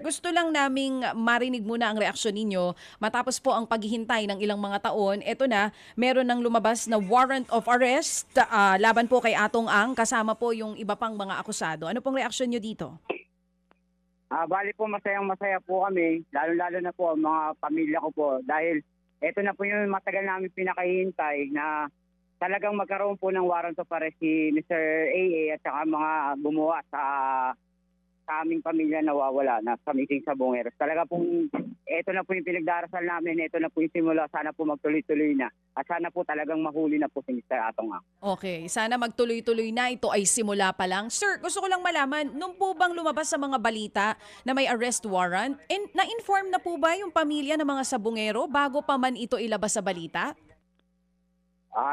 Gusto lang naming marinig muna ang reaksyon ninyo matapos po ang paghihintay ng ilang mga taon. Ito na, meron ng lumabas na warrant of arrest laban po kay Atong Ang kasama po yung iba pang mga akusado. Ano pong reaksyon nyo dito? Bali po masayang-masaya po kami, lalo-lalo na po ang mga pamilya ko po dahil ito na po yung matagal namin pinakahihintay na talagang magkaroon po ng warrant of arrest si Mr. AA at saka mga gumawa sa aming pamilya nawawala na sa Missing Sabongeros. Talaga pong ito na po yung pinagdarasal namin, ito na po yung simula, sana po magtuloy-tuloy na at sana po talagang mahuli na po si Mr. Atong Ang. Okay, sana magtuloy-tuloy na. Ito ay simula pa lang. Sir, gusto ko lang malaman, nung po bang lumabas sa mga balita na may arrest warrant, na-inform na po ba yung pamilya ng mga sabungero bago pa man ito ilabas sa balita?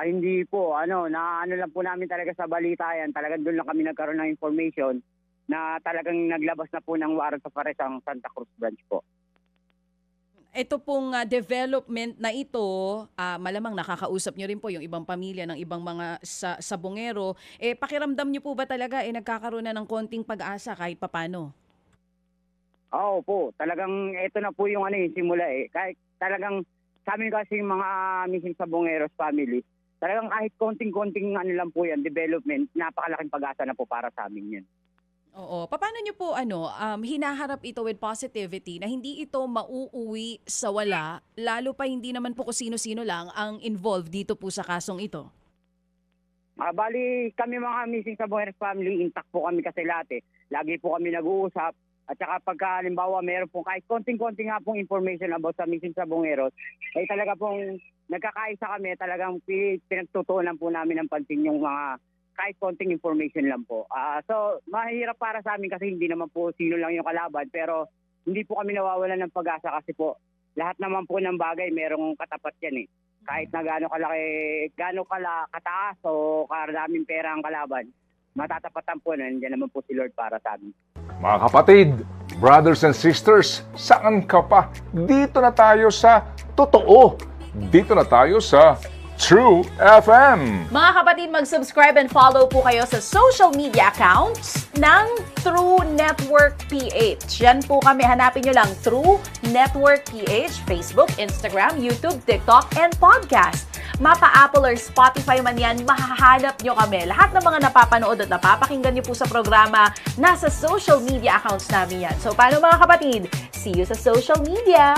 Hindi po, naano lang po namin talaga sa balita yan. Talagang doon lang kami nagkaroon ng information na talagang naglabas na po ng warrant of arrest ang Santa Cruz branch po. Ito pong development na ito, malamang nakakausap nyo rin po yung ibang pamilya ng ibang mga sabungero. Pakiramdam nyo po ba talaga nagkakaroon na ng konting pag-asa kahit papano? Oo po, talagang ito na po yung simula Kahit talagang sa amin kasi yung mga Missing Sabongeros family, talagang kahit konting-konting lang po yan, development, napakalaking pag-asa na po para sa amin yan. Oo. Paano nyo po hinaharap ito with positivity na hindi ito mauuwi sa wala, lalo pa hindi naman po kung sino-sino lang ang involved dito po sa kasong ito? Bali, kami mga Missing Sabongeros family, intact po kami kasi lahat Lagi po kami nag-uusap. At saka pagka halimbawa meron po kahit konting-konting nga pong information about sa Missing Sabongeros, talaga pong nagkakaisa kami, talagang pinagtutuunan po namin ng pansin yung mga kahit konting information lang po. So, mahirap para sa amin kasi hindi naman po sino lang yung kalaban. Pero hindi po kami nawawalan ng pag-asa kasi po lahat naman po ng bagay merong katapat yan Kahit na gaano kataas o karaming pera ang kalaban, matatapatan po nandiyan naman po si Lord para sa amin. Mga kapatid, brothers and sisters, saan ka pa? Dito na tayo sa totoo. Dito na tayo sa True FM. Mga kapatid, mag-subscribe and follow po kayo sa social media accounts ng True Network PH. Yan po kami, hanapin nyo lang True Network PH, Facebook, Instagram, YouTube, TikTok, and podcast. Mapa Apple or Spotify man yan, mahahanap nyo kami. Lahat ng mga napapanood at napapakinggan nyo po sa programa, nasa social media accounts namin yan. So, paano mga kapatid? See you sa social media!